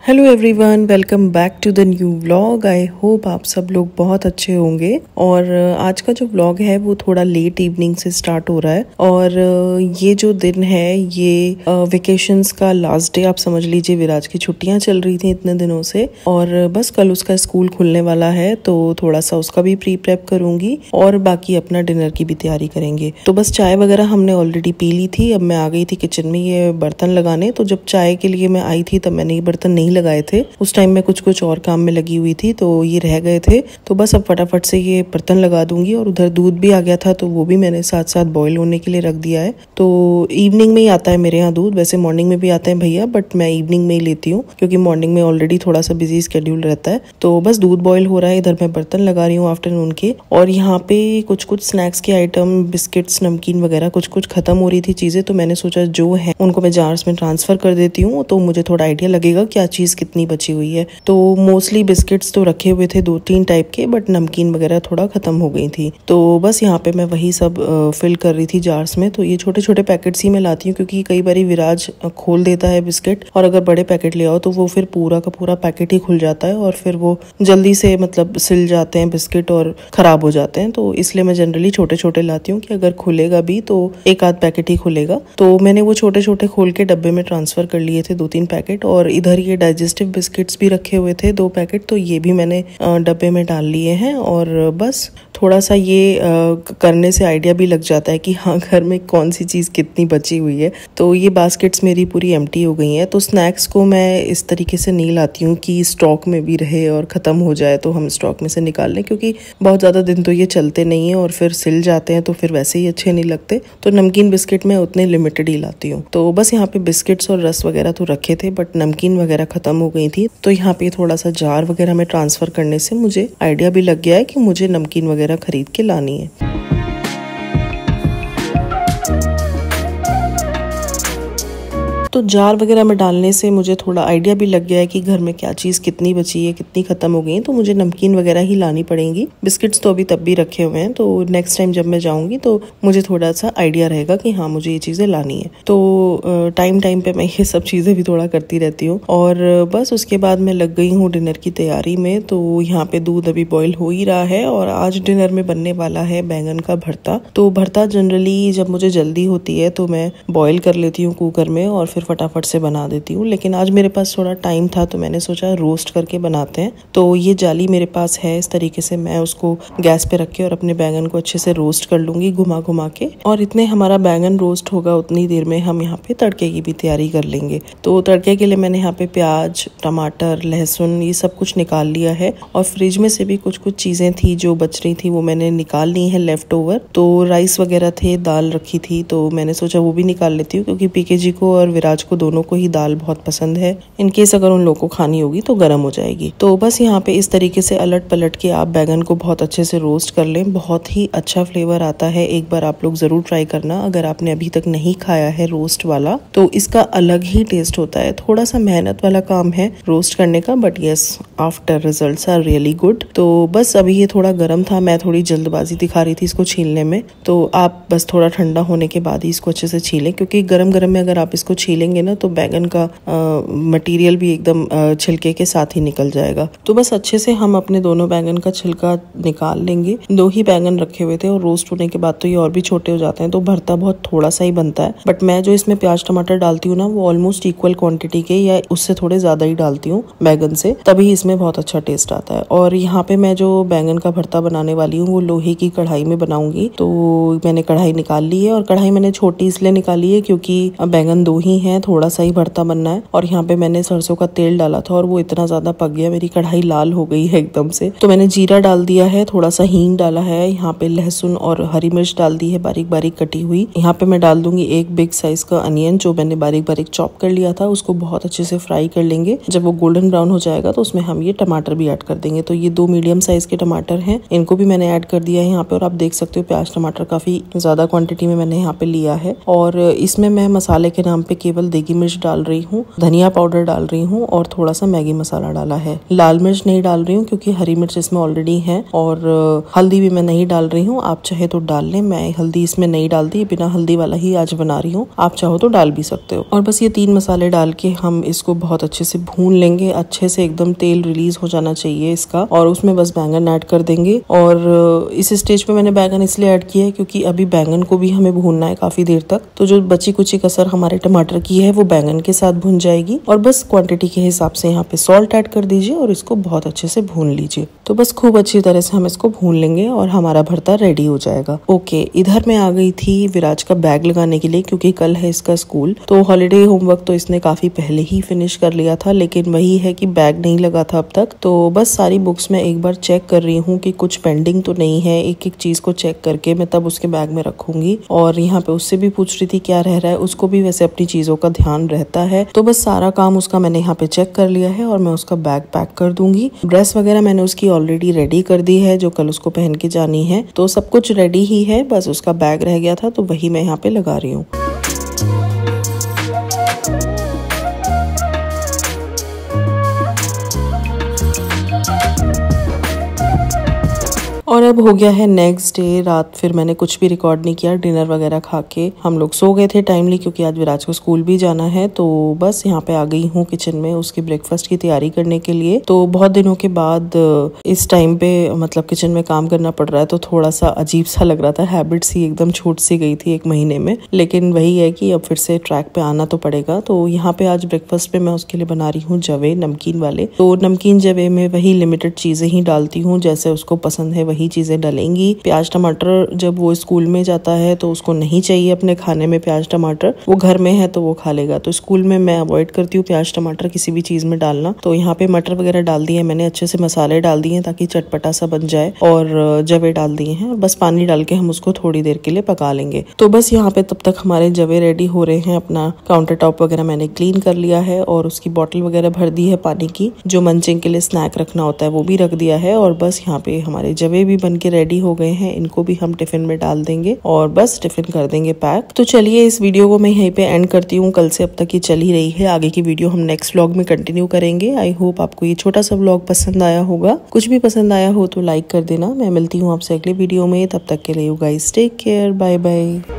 Hello everyone, welcome back to the new vlog. I hope आप सब लोग बहुत अच्छे होंगे। और आज का जो व्लॉग है वो थोड़ा लेट इवनिंग से स्टार्ट हो रहा है। और ये जो दिन है ये वेकेशंस का लास्ट डे आप समझ लीजिए। विराज की छुट्टियां चल रही थी इतने दिनों से और बस कल उसका स्कूल खुलने वाला है, तो थोड़ा सा उसका भी प्री प्रेप करूंगी और बाकी अपना डिनर की भी तैयारी करेंगे। तो बस चाय वगैरह हमने ऑलरेडी पी ली थी। अब मैं आ गई थी किचन में ये बर्तन लगाने। तो जब चाय के लिए मैं आई थी तब मैंने ये बर्तन नहीं लगाए थे। उस टाइम में कुछ और काम में लगी हुई थी तो ये रह गए थे। तो बस अब फटाफट से ये बर्तन लगा दूंगी। और उधर दूध भी आ गया था तो वो भी मैंने साथ साथ बॉईल होने के लिए रख दिया है। तो इवनिंग में ही आता है मेरे यहाँ दूध। वैसे मॉर्निंग में भी आते हैं भैया, बट मैं इवनिंग में ही लेती हूँ क्योंकि मॉर्निंग में ऑलरेडी थोड़ा सा बिजी स्केड्यूल रहता है। तो बस दूध बॉईल हो रहा है, इधर मैं बर्तन लगा रही हूँ आफ्टरनून के। और यहाँ पे कुछ स्नैक्स के आइटम, बिस्किट्स, नमकीन वगैरह कुछ खत्म हो रही थी चीजें। तो मैंने सोचा जो है उनको मैं जार्स में ट्रांसफर कर देती हूँ तो मुझे थोड़ा आइडिया लगेगा क्या चीज कितनी बची हुई है। तो मोस्टली बिस्किट्स तो रखे हुए थे 2-3 टाइप के, बट नमकीन वगैरह थोड़ा खत्म हो गई थी। तो बस यहाँ पे मैं वही सब फिल कर रही थी जार्स में। तो ये छोटे छोटे पैकेट्स ही मैं लाती हूँ क्योंकि कई बार विराज खोल देता है बिस्किट, और अगर बड़े पैकेट ले आओ तो वो फिर पूरा का पूरा पैकेट ही खुल जाता है और फिर वो जल्दी से मतलब सिल जाते हैं बिस्किट और खराब हो जाते हैं। तो इसलिए मैं जनरली छोटे छोटे लाती हूँ कि अगर खुलेगा भी तो एक आध पैकेट ही खुलेगा। तो मैंने वो छोटे छोटे खोल के डब्बे में ट्रांसफर कर लिए थे 2-3 पैकेट। और इधर ये डाइजेस्टिव बिस्किट्स भी रखे हुए थे 2 पैकेट, तो ये भी मैंने डब्बे में डाल लिए हैं। और बस थोड़ा सा ये करने से आइडिया भी लग जाता है कि हाँ घर में कौन सी चीज़ कितनी बची हुई है। तो ये बास्केट्स मेरी पूरी एम्प्टी हो गई हैं। तो स्नैक्स को मैं इस तरीके से नहीं लाती हूँ कि स्टॉक में भी रहे और ख़त्म हो जाए तो हम स्टॉक में से निकाल लें, क्योंकि बहुत ज़्यादा दिन तो ये चलते नहीं हैं और फिर सिल जाते हैं तो फिर वैसे ही अच्छे नहीं लगते। तो नमकीन बिस्किट मैं उतने लिमिटेड ही लाती हूँ। तो बस यहाँ पे बिस्किट्स और रस वगैरह तो रखे थे बट नमकीन वगैरह ख़त्म हो गई थी। तो यहाँ पे थोड़ा सा जार वगैरह में ट्रांसफ़र करने से मुझे आइडिया भी लग गया है कि मुझे नमकीन वगैरह खरीद के लानी है। तो जार वगैरह में डालने से मुझे थोड़ा आइडिया भी लग गया है कि घर में क्या चीज़ कितनी बची है, कितनी खत्म हो गई है। तो मुझे नमकीन वगैरह ही लानी पड़ेंगी। बिस्किट्स तो अभी तब भी रखे हुए हैं, तो नेक्स्ट टाइम जब मैं जाऊंगी तो मुझे थोड़ा सा आइडिया रहेगा कि हाँ मुझे ये चीज़ें लानी है। तो टाइम पे मैं ये सब चीज़ें भी थोड़ा करती रहती हूँ। और बस उसके बाद मैं लग गई हूँ डिनर की तैयारी में। तो यहाँ पे दूध अभी बॉयल हो ही रहा है और आज डिनर में बनने वाला है बैंगन का भरता। तो भरता जनरली जब मुझे जल्दी होती है तो मैं बॉयल कर लेती हूँ कुकर में और फिर फटाफट से बना देती हूँ। लेकिन आज मेरे पास थोड़ा टाइम था तो मैंने सोचा रोस्ट करके बनाते हैं। तो ये जाली मेरे पास है, इस तरीके से मैं उसको गैस पे रख के और अपने बैंगन को अच्छे से रोस्ट कर लूंगी घुमा घुमा के। और इतने हमारा बैंगन रोस्ट होगा उतनी देर में हम यहाँ पे तड़के की भी तैयारी कर लेंगे। तो तड़के के लिए मैंने यहाँ पे प्याज, टमाटर, लहसुन ये सब कुछ निकाल लिया है। और फ्रिज में से भी कुछ चीजें थी जो बच रही थी वो मैंने निकाल ली है लेफ्ट ओवर। तो राइस वगैरह थे, दाल रखी थी तो मैंने सोचा वो भी निकाल लेती हूँ क्योंकि पीके जी को और विराज को दोनों को ही दाल बहुत पसंद है। इनकेस अगर उन लोगों को खानी होगी तो गर्म हो जाएगी। तो बस यहाँ पे इस तरीके से अलट पलट के आप बैंगन को बहुत अच्छे से रोस्ट कर लें। बहुत ही अच्छा फ्लेवर आता है। एक बार आप लोग जरूर ट्राई करना अगर आपने अभी तक नहीं खाया है रोस्ट वाला। तो इसका अलग ही टेस्ट होता है। थोड़ा सा मेहनत वाला काम है रोस्ट करने का, but yes after results are really good. तो बस अभी ये थोड़ा गर्म था, मैं थोड़ी जल्दबाजी दिखा रही थी इसको छीलने में। तो आप बस थोड़ा ठंडा होने के बाद ही इसको अच्छे से छीलें, क्योंकि गरम गरम में अगर आप इसको छीलेंगे ना तो बैंगन का मटेरियल भी एकदम छिलके के साथ ही निकल जाएगा। तो बस अच्छे से हम अपने दोनों बैंगन का छिलका निकाल लेंगे। 2 ही बैंगन रखे हुए थे और रोस्ट होने के बाद तो ये और भी छोटे हो जाते हैं तो भरता बहुत थोड़ा सा ही बनता है। बट मैं जो इसमें प्याज टमाटर डालती हूँ ना वो ऑलमोस्ट इक्वल क्वांटिटी के या उससे थोड़े ज्यादा ही डालती हूँ बैंगन से, तभी इसमें बहुत अच्छा टेस्ट आता है। और यहाँ पे मैं जो बैंगन का भरता बनाने वाली हूँ वो लोहे की कढ़ाई में बनाऊंगी। तो मैंने कढ़ाई निकाल ली है और कढ़ाई मैंने छोटी इसलिए निकाली है क्योंकि बैंगन 2 ही है, थोड़ा सा ही भरता बनना है। और यहाँ पे मैंने सरसों का तेल डाला था और वो इतना ज्यादा पक गया, मेरी कढ़ाई लाल हो गई है एकदम से। तो मैंने जीरा डाल दिया है, थोड़ा सा हींग डाला है, यहाँ पे लहसुन और हरी मिर्च डाल दी है बारीक बारीक कटी हुई। यहाँ पे मैं डाल दूंगी 1 बिग साइज का अनियन जो मैंने बारीक बारीक चॉप कर लिया था। उसको बहुत अच्छे से फ्राई कर लेंगे। जब वो गोल्डन ब्राउन हो जाएगा तो उसमें हम ये टमाटर भी ऐड कर देंगे। तो ये 2 मीडियम साइज के टमाटर हैं, इनको भी मैंने ऐड कर दिया है यहाँ पे। और आप देख सकते हो प्याज टमाटर काफी ज्यादा क्वांटिटी में मैंने यहाँ पे लिया है। और इसमें मैं मसाले के नाम पे केवल केवल देगी मिर्च डाल रही हूँ, धनिया पाउडर डाल रही हूँ और थोड़ा सा मैगी मसाला डाला है। लाल मिर्च नहीं डाल रही हूँ क्योंकि हरी मिर्च इसमें ऑलरेडी है, और हल्दी भी मैं नहीं डाल रही हूँ। आप चाहे तो डाल लें, मैं हल्दी इसमें नहीं डालती, बिना हल्दी वाला ही आज बना रही हूँ, आप चाहो तो डाल भी सकते हो। और बस ये 3 मसाले डाल के हम इसको बहुत अच्छे से भून लेंगे, अच्छे से एकदम तेल रिलीज हो जाना चाहिए इसका, और उसमें बस बैंगन ऐड कर देंगे। और इस स्टेज पे मैंने बैंगन इसलिए ऐड किया है क्योंकि अभी बैंगन को भी हमें भूनना है काफी देर तक, तो जो बची कुची कसर हमारे टमाटर की है वो बैंगन के साथ भून जाएगी। और बस क्वांटिटी के हिसाब से यहाँ पे सॉल्ट ऐड कर दीजिए और इसको बहुत अच्छे से भून लीजिए। तो बस खूब अच्छी तरह से हम इसको भून लेंगे और हमारा भरता रेडी हो जाएगा। ओके, इधर मैं आ गई थी विराज का बैग लगाने के लिए क्योंकि कल है इसका स्कूल। तो हॉलीडे होमवर्क तो इसने काफी पहले ही फिनिश कर लिया था, लेकिन वही है कि बैग नहीं लगा था अब तक। तो बस सारी बुक्स में एक बार चेक कर रही हूँ कि कुछ पेंडिंग तो नहीं है। एक एक चीज को चेक करके मैं तब उसके बैग में रखूंगी। और यहाँ पे उससे भी पूछ रही थी क्या रह रहा है, उसको भी वैसे अपनी चीजों का ध्यान रहता है। तो बस सारा काम उसका मैंने यहाँ पे चेक कर लिया है और मैं उसका बैग पैक कर दूंगी। ड्रेस वगैरह मैंने उसकी ऑलरेडी रेडी कर दी है जो कल उसको पहन के जानी है, तो सब कुछ रेडी ही है, बस उसका बैग रह गया था तो वही मैं यहाँ पे लगा रही हूँ। और अब हो गया है नेक्स्ट डे रात, फिर मैंने कुछ भी रिकॉर्ड नहीं किया। डिनर वगैरह खा के हम लोग सो गए थे टाइमली क्योंकि आज विराज को स्कूल भी जाना है। तो बस यहाँ पे आ गई हूँ किचन में उसकी ब्रेकफास्ट की तैयारी करने के लिए। तो बहुत दिनों के बाद इस टाइम पे मतलब किचन में काम करना पड़ रहा है, तो थोड़ा सा अजीब सा लग रहा था। हैबिट सी एकदम छूट सी गई थी 1 महीने में, लेकिन वही है कि अब फिर से ट्रैक पे आना तो पड़ेगा। तो यहाँ पे आज ब्रेकफास्ट पे मैं उसके लिए बना रही हूँ जवे नमकीन वाले। तो नमकीन जवे में वही लिमिटेड चीजें ही डालती हूँ, जैसे उसको पसंद है वही चीजें डालेंगी। प्याज टमाटर जब वो स्कूल में जाता है तो उसको नहीं चाहिए अपने खाने में प्याज टमाटर, वो घर में है तो वो खा लेगा। तो स्कूल में मैं अवॉइड करती हूँ प्याज टमाटर किसी भी चीज में डालना। तो यहाँ पे मटर वगैरह डाल दिए मैंने, अच्छे से मसाले डाल दिए ताकि चटपटा सा बन जाए, और जवे डाल दिए हैं और बस पानी डाल के हम उसको थोड़ी देर के लिए पका लेंगे। तो बस यहाँ पे तब तक हमारे जवे रेडी हो रहे हैं। अपना काउंटर टॉप वगैरह मैंने क्लीन कर लिया है और उसकी बॉटल वगैरह भर दी है पानी की, जो मंचिंग के लिए स्नैक रखना होता है वो भी रख दिया है। और बस यहाँ पे हमारे जवे भी बन के रेडी हो गए हैं, इनको भी हम टिफिन में डाल देंगे और बस टिफिन कर देंगे पैक। तो चलिए इस वीडियो को मैं यहीं पे एंड करती हूँ। कल से अब तक ये चल ही रही है, आगे की वीडियो हम नेक्स्ट व्लॉग में कंटिन्यू करेंगे। आई होप आपको ये छोटा सा व्लॉग पसंद आया होगा। कुछ भी पसंद आया हो तो लाइक कर देना। मैं मिलती हूँ आपसे अगले वीडियो में, तब तक के लिए you guys take care, bye bye.